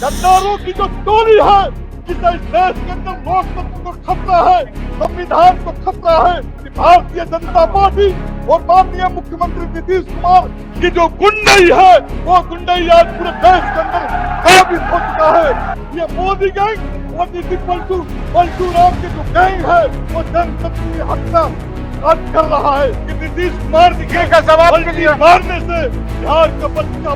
गद्दारों की जो टोली है, जिसे इस देश के अंदर लोकतंत्र को खतरा है, संविधान को खतरा है, भारतीय जनता पार्टी और माननीय मुख्यमंत्री नीतीश कुमार की जो गुंडई है, वो गुंडई आज पूरे देश के अंदर साबित हो चुका है। ये मोदी गैंग और नीति पलटू राम की जो गैंग है, वो जनतंत्र की हत्या आज कर रहा है कि नीतीश कुमार का सवाल मारने से बिहार का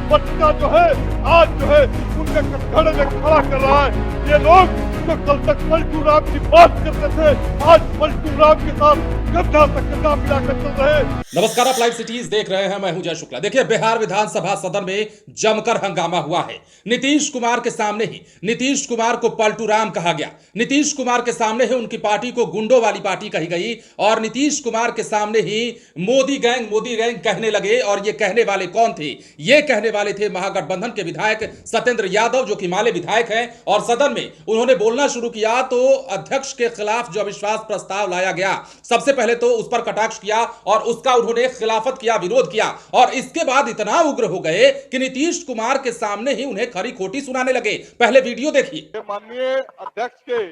बच्चा जो है आज जो है उनके कटघरे में खड़ा कर रहा है। ये लोग जो कल तक पलटू राम की बात करते थे, आज पलटू राम के साथ कंधा से कंधा मिलाकर चल रहे हैं। नमस्कार, आप लाइव सिटीज देख रहे हैं। मैं हूं जय शुक्ला। देखिए, बिहार विधानसभा सदन में जमकर हंगामा हुआ है। नीतीश कुमार के सामने ही नीतीश कुमार को पलटू राम कहा गया। नीतीश कुमार के सामने ही उनकी पार्टी को गुंडों वाली पार्टी कही गई और नीतीश कुमार के सामने ही मोदी गैंग कहने लगे। और ये कहने वाले कौन थे? ये कहने वाले थे महागठबंधन के विधायक सत्येंद्र यादव, जो कि माले विधायक हैं। और सदन में उन्होंने बोलना शुरू किया तो अध्यक्ष के खिलाफ जो अविश्वास प्रस्ताव लाया गया, सबसे पहले तो उस पर कटाक्ष किया और उसका उन्होंने खिलाफत किया, विरोध किया। और इसके बाद इतना उग्र हो गए कि नीतीश कुमार के सामने ही उन्हें खरी खोटी सुनाने लगे। पहले वीडियो देखिए। माननीय अध्यक्ष के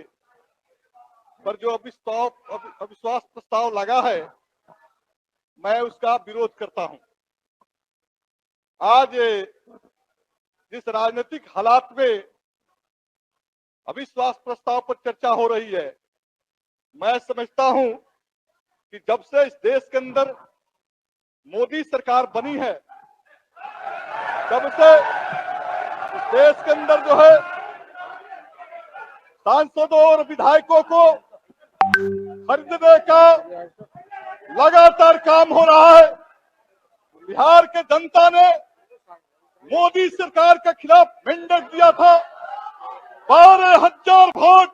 पर जो अविश्वास प्रस्ताव लगा है, मैं उसका विरोध करता हूं। आज जिस राजनीतिक हालात में अविश्वास प्रस्ताव पर चर्चा हो रही है, मैं समझता हूं कि जब से इस देश के अंदर मोदी सरकार बनी है, तब से इस देश के अंदर जो है सांसदों और विधायकों को खरीदने का लगातार काम हो रहा है। बिहार के जनता ने मोदी सरकार के खिलाफ मैंडेट दिया था। 12,000 वोट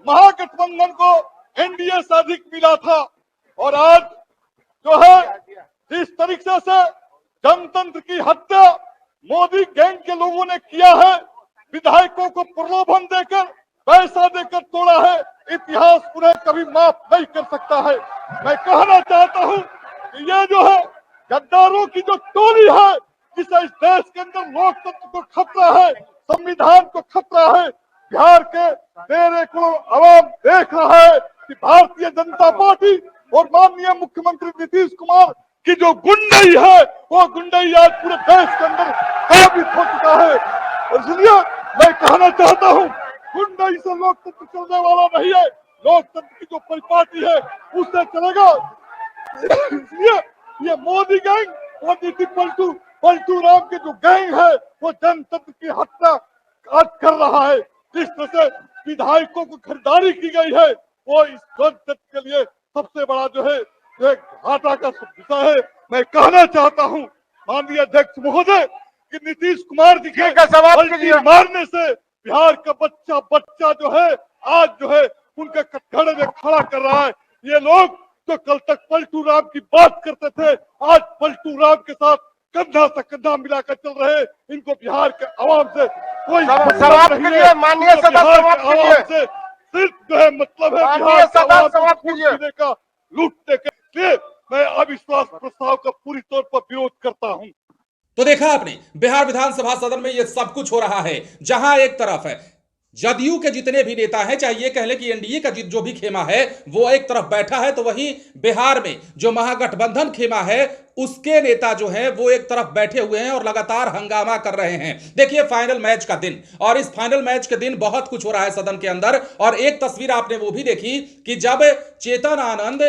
महागठबंधन को एनडीए से अधिक मिला था। और आज जो है जिस तरीके से जनतंत्र की हत्या मोदी गैंग के लोगों ने किया है, विधायकों को प्रलोभन देकर, पैसा देकर तोड़ा है, इतिहास उन्हें कभी माफ नहीं कर सकता है। मैं कहना चाहता हूं कि ये जो है गद्दारों की जो टोली है, जिसे इस देश के अंदर लोकतंत्र को खतरा है, संविधान को खतरा है, बिहार के 13 करोड़ आवाम देख रहा है कि भारतीय जनता पार्टी और माननीय मुख्यमंत्री नीतीश कुमार की जो गुंडई है, वो गुंडई आज पूरे देश के अंदर साबित हो चुका है। और इसलिए मैं कहना चाहता हूं, गुंडई से लोकतंत्र चलने वाला नहीं है। लोकतंत्र की जो परिपाटी है उससे चलेगा। इसलिए ये मोदी गैंग और नीति पलटू राम के जो गैंग है, वो जनतंत्र की हत्या आज कर रहा है। जिस तरह से विधायकों को खरीदारी की गई है, वो इस जनतंत्र के लिए सबसे बड़ा जो है घाटा का विषय है। मैं कहना चाहता हूं माननीय अध्यक्ष महोदय कि नीतीश कुमार जी के सवाल मारने से बिहार का बच्चा जो है आज जो है उनके कटघरे में खड़ा कर रहा है। ये लोग जो कल तक पलटू राम की बात करते थे, आज पलटू राम के साथ कंधा से कंधा मिलाकर चल रहे हैं। इनको बिहार के आवाम से कोई समाप्त कीजिए। माननीय सदस्य समाप्त कीजिए। सिर्फ जो है मतलब है माननीय सदस्य समाप्त कीजिए का लूटने के लिए मैं अविश्वास प्रस्ताव का पूरी तौर पर विरोध करता हूं। तो देखा आपने, बिहार विधानसभा सदन में यह सब कुछ हो रहा है, जहां एक तरफ है जदयू के जितने भी नेता हैं, चाहे ये कह ले कि एनडीए का जो भी खेमा है वो एक तरफ बैठा है, तो वहीं बिहार में जो महागठबंधन खेमा है उसके नेता जो हैं वो एक तरफ बैठे हुए हैं और लगातार हंगामा कर रहे हैं। देखिए, फाइनल मैच का दिन, और इस फाइनल मैच के दिन बहुत कुछ हो रहा है सदन के अंदर। और एक तस्वीर आपने वो भी देखी कि जब चेतन आनंद,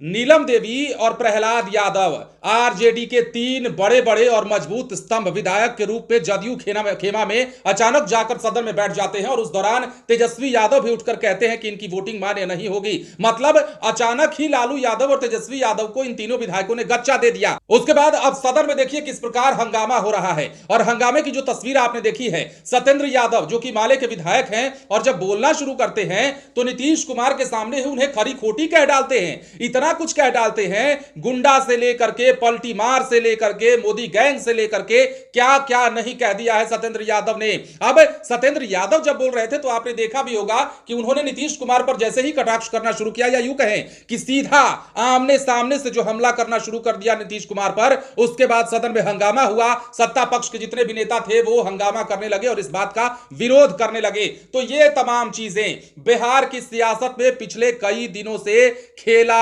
नीलम देवी और प्रहलाद यादव आरजेडी के 3 बड़े बड़े और मजबूत स्तंभ विधायक के रूप में जदयू खेमा में अचानक जाकर सदन में बैठ जाते हैं। और उस दौरान तेजस्वी यादव भी उठकर कहते हैं कि इनकी वोटिंग मान्य नहीं होगी। मतलब अचानक ही लालू यादव और तेजस्वी यादव को इन तीनों विधायकों ने गच्चा दे दिया। उसके बाद अब सदन में देखिए किस प्रकार हंगामा हो रहा है। और हंगामे की जो तस्वीर आपने देखी है, सत्येंद्र यादव जो कि माले के विधायक हैं, और जब बोलना शुरू करते हैं तो नीतीश कुमार के सामने ही उन्हें खरी खोटी कह डालते हैं। इतना इतना कुछ कह डालते हैं, गुंडा से लेकर के पलटी मार से लेकर के मोदी गैंग से लेकर के क्या क्या नहीं कह दिया है सत्येंद्र यादव ने। अब सत्येंद्र यादव जब बोल रहे थे तो आपने देखा भी होगा कि उन्होंने नीतीश कुमार पर जैसे ही कटाक्ष करना शुरू किया, या यूं कहें कि सीधा आमने सामने से जो हमला करना शुरू कर दिया नीतीश कुमार पर, उसके बाद सदन में हंगामा हुआ। सत्ता पक्ष के जितने भी नेता थे वो हंगामा करने लगे और इस बात का विरोध करने लगे। तो ये तमाम चीजें बिहार की सियासत में पिछले कई दिनों से खेला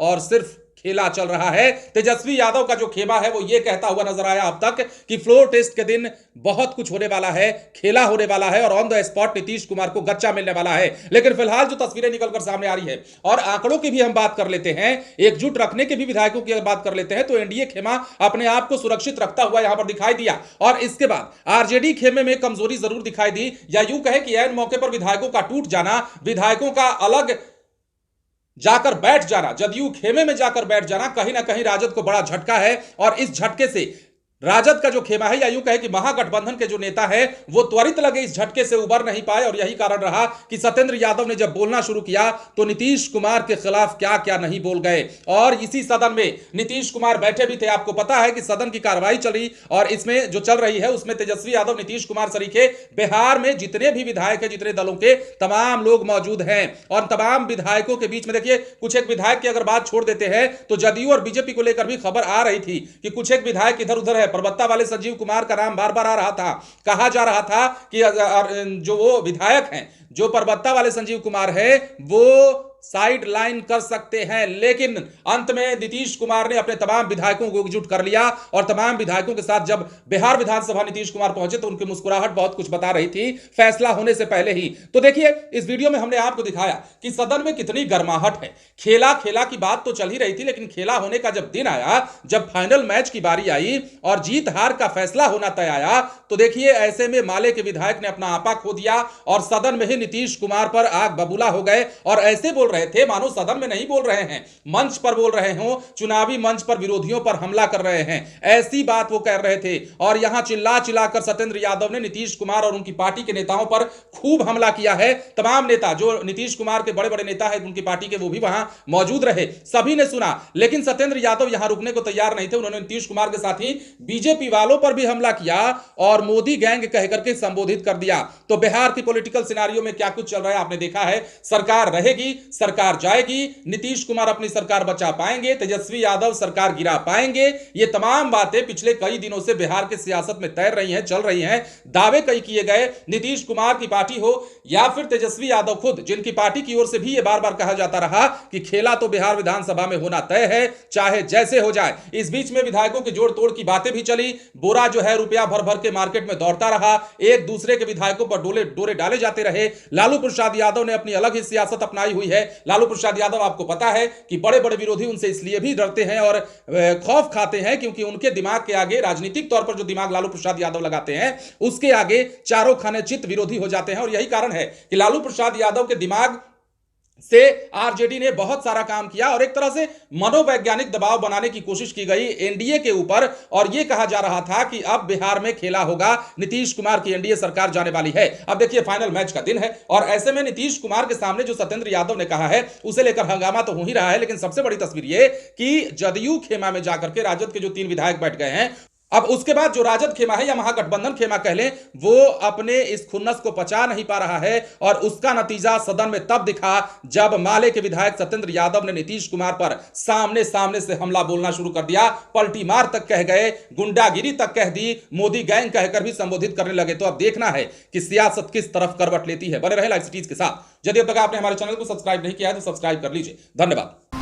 और सिर्फ खेला चल रहा है। तेजस्वी यादव का जो खेमा है वो ये कहता हुआ नजर आया अब तक कि फ्लोर टेस्ट के दिन बहुत कुछ होने वाला है, खेला होने वाला है और on the spot Nitish Kumar को गच्चा मिलने वाला है। लेकिन फिलहाल जो तस्वीरें निकलकर सामने आ रही है और आंकड़ों की भी हम बात कर लेते हैं, एकजुट रखने के भी विधायकों की बात कर लेते हैं, तो एनडीए खेमा अपने आप को सुरक्षित रखता हुआ यहां पर दिखाई दिया। और इसके बाद आरजेडी खेमे में कमजोरी जरूर दिखाई दी, या यूं कहे कि ऐन मौके पर विधायकों का टूट जाना, विधायकों का अलग जाकर बैठ जाना, जदयू खेमे में जाकर बैठ जाना, कहीं ना कहीं राजद को बड़ा झटका है। और इस झटके से राजद का जो खेमा है, या यूं कहे कि महागठबंधन के जो नेता है वो त्वरित लगे इस झटके से उबर नहीं पाए। और यही कारण रहा कि सत्येंद्र यादव ने जब बोलना शुरू किया तो नीतीश कुमार के खिलाफ क्या क्या नहीं बोल गए। और इसी सदन में नीतीश कुमार बैठे भी थे। आपको पता है कि सदन की कार्रवाई चली और इसमें जो चल रही है उसमें तेजस्वी यादव, नीतीश कुमार सरीखे बिहार में जितने भी विधायक हैं, जितने दलों के तमाम लोग मौजूद हैं। और तमाम विधायकों के बीच में देखिए, कुछ एक विधायक की अगर बात छोड़ देते हैं तो जदयू और बीजेपी को लेकर भी खबर आ रही थी कि कुछ एक विधायक इधर उधर है। परबत्ता वाले संजीव कुमार का नाम बार बार आ रहा था। कहा जा रहा था कि जो वो विधायक हैं, जो परबत्ता वाले संजीव कुमार है, वो साइड लाइन कर सकते हैं। लेकिन अंत में नीतीश कुमार ने अपने तमाम विधायकों को एकजुट कर लिया और तमाम विधायकों के साथ जब बिहार विधानसभा नीतीश कुमार पहुंचे तो उनकी मुस्कुराहट बहुत कुछ बता रही थी फैसला होने से पहले ही। तो देखिए, इस वीडियो में हमने आपको दिखाया कि सदन में कितनी गर्माहट है। खेला की बात तो चल ही रही थी, लेकिन खेला होने का जब दिन आया, जब फाइनल मैच की बारी आई और जीत हार का फैसला होना तय आया, तो देखिए ऐसे में माले के विधायक ने अपना आपा खो दिया और सदन में ही नीतीश कुमार पर आग बबूला हो गए और ऐसे बोल रहे थे मानो सदन में नहीं बोल रहे हैं, मंच पर बोल रहे हो, चुनावी मंच पर विरोधियों पर हमला कर रहे हैं, ऐसी बात वो कह रहे थे। और यहां चिल्लाकर सत्येंद्र यादव ने नीतीश कुमार और उनकी पार्टी के नेताओं पर खूब हमला किया है। तमाम नेता जो नीतीश कुमार के बड़े बड़े नेता हैं उनकी पार्टी के, वो भी वहां मौजूद रहे, सभी ने सुना। लेकिन सत्येंद्र यादव यहां रुकने को तैयार नहीं थे। उन्होंने नीतीश कुमार के साथ ही बीजेपी वालों पर भी हमला किया और मोदी गैंग कहकर के संबोधित कर दिया। तो बिहार की पॉलिटिकल सिनारियो में क्या कुछ चल रहा है आपने देखा है। सरकार रहेगी, सरकार जाएगी, नीतीश कुमार अपनी सरकार बचा पाएंगे, तेजस्वी यादव सरकार गिरा पाएंगे। ये तमाम बातें पिछले कई दिनों से बिहार की सियासत में तैर रही हैं, चल रही हैं। दावे कई किए गए, नीतीश कुमार की पार्टी हो या फिर तेजस्वी यादव खुद, जिनकी पार्टी की ओर से भी ये बार बार कहा जाता रहा कि खेला तो बिहार विधानसभा में होना तय है, चाहे जैसे हो जाए। इस बीच में विधायकों की जोड़ तोड़ की बातें भी चली। बोरा जो है रुपया भर भर के मार्केट में दौड़ता रहा, एक दूसरे के विधायकों पर डोरे डाले जाते रहे। लालू प्रसाद यादव ने अपनी अलग ही सियासत अपनाई हुई है। लालू प्रसाद यादव, आपको पता है कि बड़े बड़े विरोधी उनसे इसलिए भी डरते हैं और खौफ खाते हैं क्योंकि उनके दिमाग के आगे, राजनीतिक तौर पर जो दिमाग लालू प्रसाद यादव लगाते हैं, उसके आगे चारों खाने चित विरोधी हो जाते हैं। और यही कारण है कि लालू प्रसाद यादव के दिमाग से आरजेडी ने बहुत सारा काम किया और एक तरह से मनोवैज्ञानिक दबाव बनाने की कोशिश की गई एनडीए के ऊपर। और यह कहा जा रहा था कि अब बिहार में खेला होगा, नीतीश कुमार की एनडीए सरकार जाने वाली है। अब देखिए फाइनल मैच का दिन है और ऐसे में नीतीश कुमार के सामने जो सत्येंद्र यादव ने कहा है उसे लेकर हंगामा तो हो ही रहा है। लेकिन सबसे बड़ी तस्वीर यह कि जदयू खेमा में जाकर के राजद के जो 3 विधायक बैठ गए हैं, अब उसके बाद जो राजद खेमा है या महागठबंधन खेमा कह लें, वो अपने इस खुन्नस को पचा नहीं पा रहा है। और उसका नतीजा सदन में तब दिखा जब माले के विधायक सत्येंद्र यादव ने नीतीश कुमार पर सामने से हमला बोलना शुरू कर दिया, पलटी मार तक कह गए, गुंडागिरी तक कह दी, मोदी गैंग कहकर भी संबोधित करने लगे। तो अब देखना है कि सियासत किस तरफ करवट लेती है। बने रहे लाइव सिटीज के साथ। यदि अब तक आपने हमारे चैनल को सब्सक्राइब नहीं किया है तो सब्सक्राइब कर लीजिए। धन्यवाद।